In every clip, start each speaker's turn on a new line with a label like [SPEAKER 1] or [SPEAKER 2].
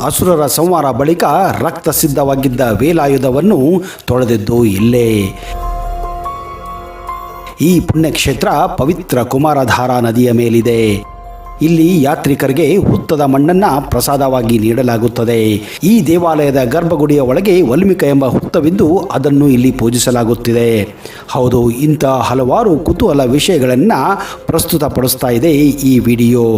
[SPEAKER 1] ಅಸುರರ ಸಂಹಾರ ಬಳಿಕ ರಕ್ತ ಸಿದ್ಧವಾಗಿದ್ದ ವೇಲಾಯುಧವನ್ನು ತೊಳೆದಿದ್ದು ಇಲ್ಲೇ. ಈ ಪುಣ್ಯಕ್ಷೇತ್ರ ಪವಿತ್ರ ಕುಮಾರಧಾರಾ ನದಿಯ ಮೇಲಿದೆ. ಇಲ್ಲಿ ಯಾತ್ರಿಕರಿಗೆ ಹುತ್ತದ ಮಣ್ಣನ್ನ ಪ್ರಸಾದವಾಗಿ ನೀಡಲಾಗುತ್ತದೆ. ಈ ದೇವಾಲಯದ ಗರ್ಭಗುಡಿಯ ಒಳಗೆ ವಲ್ಮೀಕ ಎಂಬ ಹುತ್ತವಿದ್ದು ಅದನ್ನು ಇಲ್ಲಿ ಪೂಜಿಸಲಾಗುತ್ತಿದೆ. ಹೌದು, ಇಂಥ ಹಲವಾರು ಕುತೂಹಲ ವಿಷಯಗಳನ್ನು ಪ್ರಸ್ತುತಪಡಿಸ್ತಾ ಇದೆ ಈ ವಿಡಿಯೋ.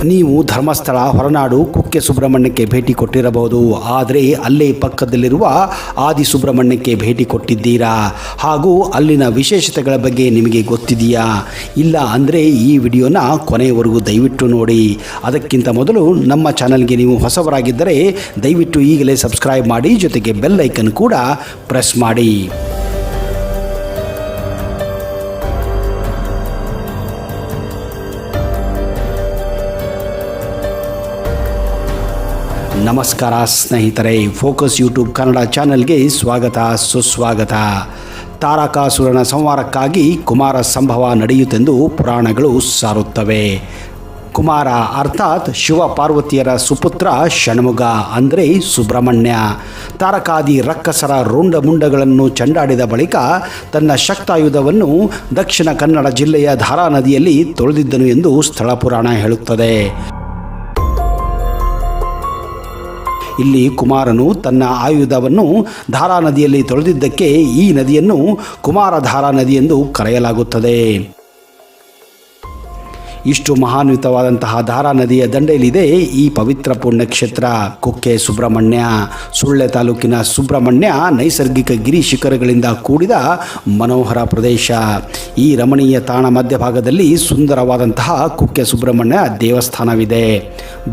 [SPEAKER 1] ನೀವು ಧರ್ಮಸ್ಥಳ, ಹೊರನಾಡು, ಕುಕ್ಕೆ ಸುಬ್ರಹ್ಮಣ್ಯಕ್ಕೆ ಭೇಟಿ ಕೊಟ್ಟಿರಬಹುದು. ಆದರೆ ಅಲ್ಲೇ ಪಕ್ಕದಲ್ಲಿರುವ ಆದಿ ಸುಬ್ರಹ್ಮಣ್ಯಕ್ಕೆ ಭೇಟಿ ಕೊಟ್ಟಿದ್ದೀರಾ? ಹಾಗೂ ಅಲ್ಲಿನ ವಿಶೇಷತೆಗಳ ಬಗ್ಗೆ ನಿಮಗೆ ಗೊತ್ತಿದೆಯಾ? ಇಲ್ಲ ಅಂದರೆ ಈ ವಿಡಿಯೋನ ಕೊನೆಯವರೆಗೂ ದಯವಿಟ್ಟು ನೋಡಿ. ಅದಕ್ಕಿಂತ ಮೊದಲು ನಮ್ಮ ಚಾನಲ್ಗೆ ನೀವು ಹೊಸವರಾಗಿದ್ದರೆ ದಯವಿಟ್ಟು ಈಗಲೇ ಸಬ್ಸ್ಕ್ರೈಬ್ ಮಾಡಿ, ಜೊತೆಗೆ ಬೆಲ್ ಐಕನ್ ಕೂಡ ಪ್ರೆಸ್ ಮಾಡಿ. ನಮಸ್ಕಾರ ಸ್ನೇಹಿತರೆ, ಫೋಕಸ್ ಯೂಟ್ಯೂಬ್ ಕನ್ನಡ ಚಾನೆಲ್ಗೆ ಸ್ವಾಗತ ಸುಸ್ವಾಗತ. ತಾರಕಾಸುರನ ಸಂಹಾರಕ್ಕಾಗಿ ಕುಮಾರ ಸಂಭವ ನಡೆಯುತ್ತೆಂದು ಪುರಾಣಗಳು ಸಾರುತ್ತವೆ. ಕುಮಾರ ಅರ್ಥಾತ್ ಶಿವ ಪಾರ್ವತಿಯರ ಸುಪುತ್ರ ಷಣ್ಮುಗ ಅಂದರೆ ಸುಬ್ರಹ್ಮಣ್ಯ. ತಾರಕಾದಿ ರಕ್ಕಸರ ರುಂಡಮುಂಡಗಳನ್ನು ಚಂಡಾಡಿದ ಬಳಿಕ ತನ್ನ ಶಕ್ತಾಯುಧವನ್ನು ದಕ್ಷಿಣ ಕನ್ನಡ ಜಿಲ್ಲೆಯ ಧಾರಾ ನದಿಯಲ್ಲಿ ತೊಳೆದಿದ್ದನು ಎಂದು ಸ್ಥಳ ಪುರಾಣ ಹೇಳುತ್ತದೆ. ಇಲ್ಲಿ ಕುಮಾರನು ತನ್ನ ಆಯುಧವನ್ನು ಧಾರಾ ನದಿಯಲ್ಲಿ ತೊಳೆದಿದ್ದಕ್ಕೆ ಈ ನದಿಯನ್ನು ಕುಮಾರಧಾರಾ ನದಿ ಎಂದು ಕರೆಯಲಾಗುತ್ತದೆ. ಇಷ್ಟು ಮಹಾನ್ವಿತವಾದಂತಹ ಧಾರಾ ನದಿಯ ದಂಡೆಯಲ್ಲಿದೆ ಈ ಪವಿತ್ರ ಪುಣ್ಯಕ್ಷೇತ್ರ ಕುಕ್ಕೆ ಸುಬ್ರಹ್ಮಣ್ಯ. ಸುಳ್ಯ ತಾಲೂಕಿನ ಸುಬ್ರಹ್ಮಣ್ಯ ನೈಸರ್ಗಿಕ ಗಿರಿ ಶಿಖರಗಳಿಂದ ಕೂಡಿದ ಮನೋಹರ ಪ್ರದೇಶ. ಈ ರಮಣೀಯ ತಾಣ ಮಧ್ಯಭಾಗದಲ್ಲಿ ಸುಂದರವಾದಂತಹ ಕುಕ್ಕೆ ಸುಬ್ರಹ್ಮಣ್ಯ ದೇವಸ್ಥಾನವಿದೆ.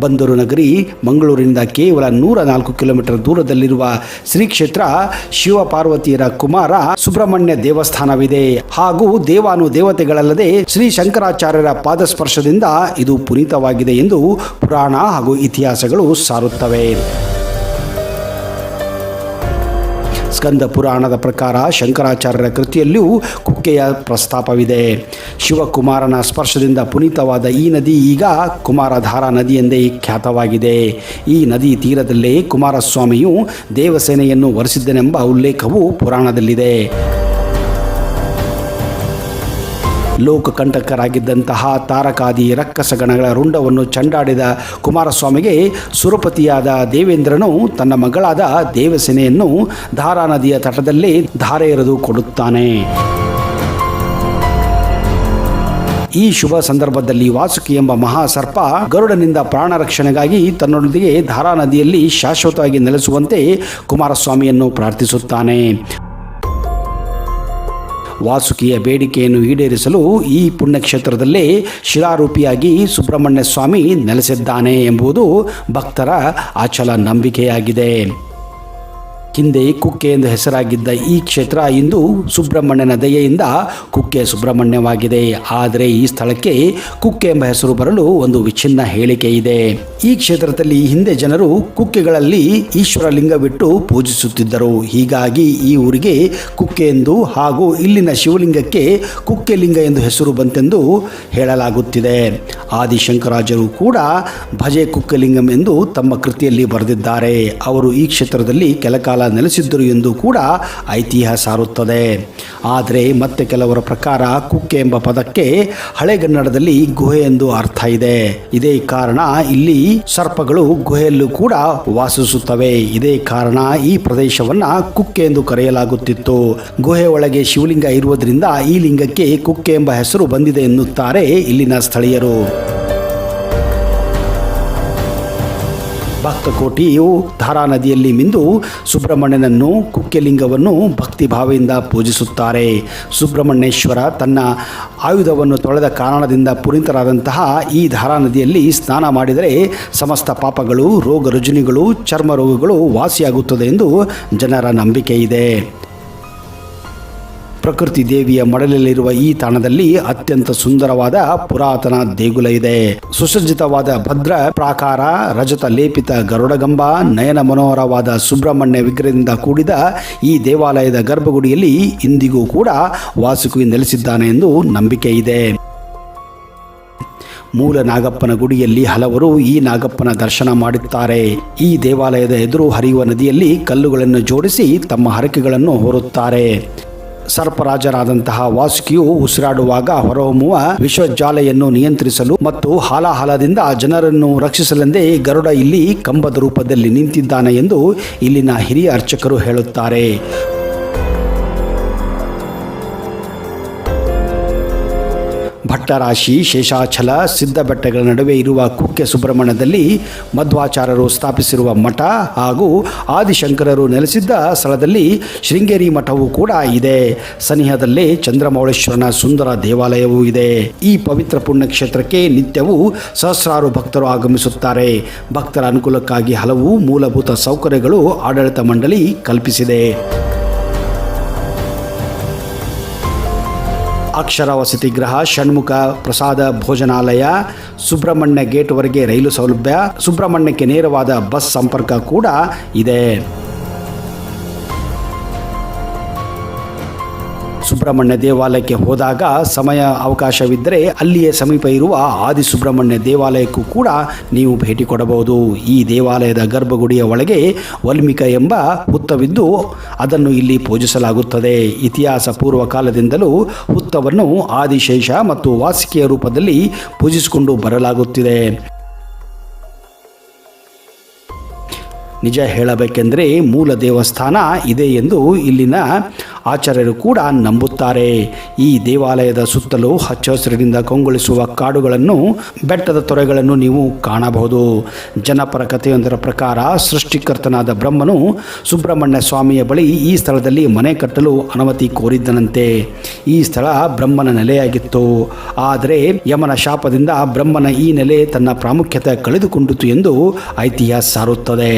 [SPEAKER 1] ಬಂದರು ನಗರಿ ಮಂಗಳೂರಿನಿಂದ ಕೇವಲ 104 ಕಿಲೋಮೀಟರ್ ದೂರದಲ್ಲಿರುವ ಶ್ರೀ ಕ್ಷೇತ್ರ ಶಿವ ಪಾರ್ವತಿಯರ ಕುಮಾರ ಸುಬ್ರಹ್ಮಣ್ಯ ದೇವಸ್ಥಾನವಿದೆ. ಹಾಗೂ ದೇವಾನು ದೇವತೆಗಳಲ್ಲದೆ ಶ್ರೀ ಶಂಕರಾಚಾರ್ಯರ ಪಾದಸ್ಪರ್ಶದಿಂದ ಇದು ಪುನೀತವಾಗಿದೆ ಎಂದು ಪುರಾಣ ಹಾಗೂ ಇತಿಹಾಸಗಳು ಸಾರುತ್ತವೆ. ಸ್ಕಂದ ಪುರಾಣದ ಪ್ರಕಾರ ಶಂಕರಾಚಾರ್ಯರ ಕೃತಿಯಲ್ಲಿಯೂ ಕುಕ್ಕೆಯ ಪ್ರಸ್ತಾಪವಿದೆ. ಶಿವಕುಮಾರನ ಸ್ಪರ್ಶದಿಂದ ಪುನೀತವಾದ ಈ ನದಿ ಈಗ ಕುಮಾರಧಾರಾ ನದಿ ಎಂದೇ ಖ್ಯಾತವಾಗಿದೆ. ಈ ನದಿ ತೀರದಲ್ಲೇ ಕುಮಾರಸ್ವಾಮಿಯು ದೇವಸೇನೆಯನ್ನು ವರಿಸಿದ್ದನೆಂಬ ಉಲ್ಲೇಖವು ಪುರಾಣದಲ್ಲಿದೆ. ಲೋಕಕಂಟಕರಾಗಿದ್ದಂತಹ ತಾರಕಾದಿ ರಕ್ಕಸಗಣಗಳ ರುಂಡವನ್ನು ಚಂಡಾಡಿದ ಕುಮಾರಸ್ವಾಮಿಗೆ ಸುರಪತಿಯಾದ ದೇವೇಂದ್ರನು ತನ್ನ ಮಗಳಾದ ದೇವಸೇನೆಯನ್ನು ಧಾರಾ ನದಿಯ ತಟದಲ್ಲೇ ಧಾರೆ ಎರೆದು ಕೊಡುತ್ತಾನೆ. ಈ ಶುಭ ಸಂದರ್ಭದಲ್ಲಿ ವಾಸುಕಿ ಎಂಬ ಮಹಾಸರ್ಪ ಗರುಡನಿಂದ ಪ್ರಾಣ ರಕ್ಷಣೆಗಾಗಿ ತನ್ನೊಂದಿಗೆ ಧಾರಾ ನದಿಯಲ್ಲಿ ಶಾಶ್ವತವಾಗಿ ನೆಲೆಸುವಂತೆ ಕುಮಾರಸ್ವಾಮಿಯನ್ನು ಪ್ರಾರ್ಥಿಸುತ್ತಾನೆ. ವಾಸುಕಿಯ ಬೇಡಿಕೆಯನ್ನು ಈಡೇರಿಸಲು ಈ ಪುಣ್ಯಕ್ಷೇತ್ರದಲ್ಲೇ ಶಿಲಾರೂಪಿಯಾಗಿ ಸುಬ್ರಹ್ಮಣ್ಯ ಸ್ವಾಮಿ ನೆಲೆಸಿದ್ದಾನೆ ಎಂಬುದು ಭಕ್ತರ ಅಚಲ ನಂಬಿಕೆಯಾಗಿದೆ. ಹಿಂದೆ ಕುಕ್ಕೆ ಎಂದು ಹೆಸರಾಗಿದ್ದ ಈ ಕ್ಷೇತ್ರ ಇಂದು ಸುಬ್ರಹ್ಮಣ್ಯನ ದಯೆಯಿಂದ ಕುಕ್ಕೆ ಸುಬ್ರಹ್ಮಣ್ಯವಾಗಿದೆ. ಆದರೆ ಈ ಸ್ಥಳಕ್ಕೆ ಕುಕ್ಕೆ ಎಂಬ ಹೆಸರು ಬರಲು ಒಂದು ವಿಚ್ಛಿನ್ನ ಹೇಳಿಕೆ ಇದೆ. ಈ ಕ್ಷೇತ್ರದಲ್ಲಿ ಹಿಂದೆ ಜನರು ಕುಕ್ಕೆಗಳಲ್ಲಿ ಈಶ್ವರ ಲಿಂಗವಿಟ್ಟು ಪೂಜಿಸುತ್ತಿದ್ದರು. ಹೀಗಾಗಿ ಈ ಊರಿಗೆ ಕುಕ್ಕೆ ಎಂದು ಹಾಗೂ ಇಲ್ಲಿನ ಶಿವಲಿಂಗಕ್ಕೆ ಕುಕ್ಕೆ ಲಿಂಗ ಎಂದು ಹೆಸರು ಬಂತೆಂದು ಹೇಳಲಾಗುತ್ತಿದೆ. ಆದಿಶಂಕರಾಜರು ಕೂಡ ಭಜೆ ಕುಕ್ಕಲಿಂಗಂ ಎಂದು ತಮ್ಮ ಕೃತಿಯಲ್ಲಿ ಬರೆದಿದ್ದಾರೆ. ಅವರು ಈ ಕ್ಷೇತ್ರದಲ್ಲಿ ಕೆಲಕಾಲ ನೆಲೆಸಿದ್ದರು ಎಂದು ಕೂಡ ಐತಿಹ್ಯ ಸಾರುತ್ತದೆ. ಆದರೆ ಮತ್ತೆ ಕೆಲವರ ಪ್ರಕಾರ ಕುಕ್ಕೆ ಎಂಬ ಪದಕ್ಕೆ ಹಳೆಗನ್ನಡದಲ್ಲಿ ಗುಹೆ ಎಂದು ಅರ್ಥ ಇದೆ. ಇದೇ ಕಾರಣ ಇಲ್ಲಿ ಸರ್ಪಗಳು ಗುಹೆಯಲ್ಲೂ ಕೂಡ ವಾಸಿಸುತ್ತವೆ. ಇದೇ ಕಾರಣ ಈ ಪ್ರದೇಶವನ್ನ ಕುಕ್ಕೆ ಎಂದು ಕರೆಯಲಾಗುತ್ತಿತ್ತು. ಗುಹೆ ಒಳಗೆ ಶಿವಲಿಂಗ ಇರುವುದರಿಂದ ಈ ಲಿಂಗಕ್ಕೆ ಕುಕ್ಕೆ ಎಂಬ ಹೆಸರು ಬಂದಿದೆ ಎನ್ನುತ್ತಾರೆ ಇಲ್ಲಿನ ಸ್ಥಳೀಯರು. ಭಕ್ತಕೋಟಿಯು ಧಾರಾ ನದಿಯಲ್ಲಿ ಮಿಂದು ಸುಬ್ರಹ್ಮಣ್ಯನನ್ನು ಕುಕ್ಕೆಲಿಂಗವನ್ನು ಭಕ್ತಿ ಭಾವದಿಂದ ಪೂಜಿಸುತ್ತಾರೆ. ಸುಬ್ರಹ್ಮಣ್ಯೇಶ್ವರ ತನ್ನ ಆಯುಧವನ್ನು ತೊಳೆದ ಕಾರಣದಿಂದ ಪುನೀತರಾದಂತಹ ಈ ಧಾರಾ ನದಿಯಲ್ಲಿ ಸ್ನಾನ ಮಾಡಿದರೆ ಸಮಸ್ತ ಪಾಪಗಳು, ರೋಗ ರುಜಿನಗಳು, ಚರ್ಮ ರೋಗಗಳು ವಾಸಿಯಾಗುತ್ತದೆ ಎಂದು ಜನರ ನಂಬಿಕೆ ಇದೆ. ಪ್ರಕೃತಿ ದೇವಿಯ ಮಡಲಲ್ಲಿರುವ ಈ ತಾಣದಲ್ಲಿ ಅತ್ಯಂತ ಸುಂದರವಾದ ಪುರಾತನ ದೇಗುಲ ಇದೆ. ಸುಸಜ್ಜಿತವಾದ ಭದ್ರ ಪ್ರಾಕಾರ, ರಜತ ಲೇಪಿತ ಗರುಡಗಂಬ, ನಯನ ಮನೋಹರವಾದ ಸುಬ್ರಹ್ಮಣ್ಯ ವಿಗ್ರಹದಿಂದ ಕೂಡಿದ ಈ ದೇವಾಲಯದ ಗರ್ಭಗುಡಿಯಲ್ಲಿ ಇಂದಿಗೂ ಕೂಡ ವಾಸುಕಿ ನೆಲೆಸಿದ್ದಾನೆ ಎಂದು ನಂಬಿಕೆ ಇದೆ. ಮೂಲ ನಾಗಪ್ಪನ ಗುಡಿಯಲ್ಲಿ ಹಲವರು ಈ ನಾಗಪ್ಪನ ದರ್ಶನ ಮಾಡುತ್ತಾರೆ. ಈ ದೇವಾಲಯದ ಎದುರು ಹರಿಯುವ ನದಿಯಲ್ಲಿ ಕಲ್ಲುಗಳನ್ನು ಜೋಡಿಸಿ ತಮ್ಮ ಹರಕೆಗಳನ್ನು ಹೊರುತ್ತಾರೆ. ಸರ್ಪರಾಜರಾದಂತಹ ವಾಸುಕಿಯು ಉಸಿರಾಡುವಾಗ ಹೊರಹೊಮ್ಮುವ ವಿಶ್ವಜ್ವಾಲೆಯನ್ನು ನಿಯಂತ್ರಿಸಲು ಮತ್ತು ಹಾಲಾಹಲದಿಂದ ಜನರನ್ನು ರಕ್ಷಿಸಲೆಂದೇ ಗರುಡ ಇಲ್ಲಿ ಕಂಬದ ರೂಪದಲ್ಲಿ ನಿಂತಿದ್ದಾನೆ ಎಂದು ಇಲ್ಲಿನ ಹಿರಿಯ ಅರ್ಚಕರು ಹೇಳುತ್ತಾರೆ. ಭಟ್ಟರಾಶಿ, ಶೇಷಾಚಲ, ಸಿದ್ಧಬೆಟ್ಟಗಳ ನಡುವೆ ಇರುವ ಕುಕ್ಕೆ ಸುಬ್ರಹ್ಮಣ್ಯದಲ್ಲಿ ಮಧ್ವಾಚಾರ್ಯರು ಸ್ಥಾಪಿಸಿರುವ ಮಠ ಹಾಗೂ ಆದಿಶಂಕರರು ನೆಲೆಸಿದ್ದ ಸ್ಥಳದಲ್ಲಿ ಶೃಂಗೇರಿ ಮಠವೂ ಕೂಡ ಇದೆ. ಸನಿಹದಲ್ಲೇ ಚಂದ್ರಮೌಳೇಶ್ವರನ ಸುಂದರ ದೇವಾಲಯವೂ ಇದೆ. ಈ ಪವಿತ್ರ ಪುಣ್ಯಕ್ಷೇತ್ರಕ್ಕೆ ನಿತ್ಯವೂ ಸಹಸ್ರಾರು ಭಕ್ತರು ಆಗಮಿಸುತ್ತಾರೆ. ಭಕ್ತರ ಅನುಕೂಲಕ್ಕಾಗಿ ಹಲವು ಮೂಲಭೂತ ಸೌಕರ್ಯಗಳು ಆಡಳಿತ ಮಂಡಳಿ ಕಲ್ಪಿಸಿದೆ. ಅಕ್ಷರ ವಸತಿ ಗೃಹ, ಷಣ್ಮುಖ ಪ್ರಸಾದ ಭೋಜನಾಲಯ, ಸುಬ್ರಹ್ಮಣ್ಯ ಗೇಟ್ವರೆಗೆ ರೈಲು ಸೌಲಭ್ಯ, ಸುಬ್ರಹ್ಮಣ್ಯಕ್ಕೆ ನೇರವಾದ ಬಸ್ ಸಂಪರ್ಕ ಕೂಡ ಇದೆ. ಸುಬ್ರಹ್ಮಣ್ಯ ದೇವಾಲಯಕ್ಕೆ ಹೋದಾಗ ಸಮಯ ಅವಕಾಶವಿದ್ದರೆ ಅಲ್ಲಿಯೇ ಸಮೀಪ ಇರುವ ಆದಿ ಸುಬ್ರಹ್ಮಣ್ಯ ದೇವಾಲಯಕ್ಕೂ ಕೂಡ ನೀವು ಭೇಟಿ ಕೊಡಬಹುದು. ಈ ದೇವಾಲಯದ ಗರ್ಭಗುಡಿಯ ಒಳಗೆ ವಲ್ಮೀಕ ಎಂಬ ಹುತ್ತವಿದ್ದು ಅದನ್ನು ಇಲ್ಲಿ ಪೂಜಿಸಲಾಗುತ್ತದೆ. ಇತಿಹಾಸ ಪೂರ್ವ ಕಾಲದಿಂದಲೂ ಹುತ್ತವನ್ನು ಆದಿಶೇಷ ಮತ್ತು ವಾಸುಕಿಯ ರೂಪದಲ್ಲಿ ಪೂಜಿಸಿಕೊಂಡು ಬರಲಾಗುತ್ತಿದೆ. ನಿಜ ಹೇಳಬೇಕೆಂದರೆ ಮೂಲ ದೇವಸ್ಥಾನ ಇದೆ ಎಂದು ಇಲ್ಲಿನ ಆಚಾರ್ಯರು ಕೂಡ ನಂಬುತ್ತಾರೆ. ಈ ದೇವಾಲಯದ ಸುತ್ತಲೂ ಹಚ್ಚ ಹಸಿರಿನಿಂದ ಕಂಗೊಳಿಸುವ ಕಾಡುಗಳನ್ನು, ಬೆಟ್ಟದ ತೊರೆಗಳನ್ನು ನೀವು ಕಾಣಬಹುದು. ಜನಪರ ಕಥೆಯೊಂದರ ಪ್ರಕಾರ ಸೃಷ್ಟಿಕರ್ತನಾದ ಬ್ರಹ್ಮನು ಸುಬ್ರಹ್ಮಣ್ಯ ಸ್ವಾಮಿಯ ಬಳಿ ಈ ಸ್ಥಳದಲ್ಲಿ ಮನೆ ಕಟ್ಟಲು ಅನುಮತಿ ಕೋರಿದ್ದನಂತೆ. ಈ ಸ್ಥಳ ಬ್ರಹ್ಮನ ನೆಲೆಯಾಗಿತ್ತು. ಆದರೆ ಯಮನ ಶಾಪದಿಂದ ಬ್ರಹ್ಮನ ಈ ನೆಲೆ ತನ್ನ ಪ್ರಾಮುಖ್ಯತೆ ಕಳೆದುಕೊಂಡಿತು ಎಂದು ಐತಿಹ್ಯ ಸಾರುತ್ತದೆ.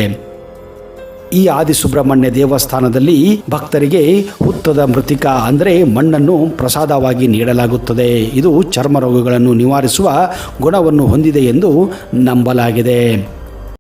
[SPEAKER 1] ಈ ಆದಿ ಸುಬ್ರಹ್ಮಣ್ಯ ದೇವಸ್ಥಾನದಲ್ಲಿ ಭಕ್ತರಿಗೆ ಹುತ್ತದ ಮೃತ್ತಿಕ ಅಂದರೆ ಮಣ್ಣನ್ನು ಪ್ರಸಾದವಾಗಿ ನೀಡಲಾಗುತ್ತದೆ. ಇದು ಚರ್ಮ ರೋಗಗಳನ್ನು ನಿವಾರಿಸುವ ಗುಣವನ್ನು ಹೊಂದಿದೆ ಎಂದು ನಂಬಲಾಗಿದೆ.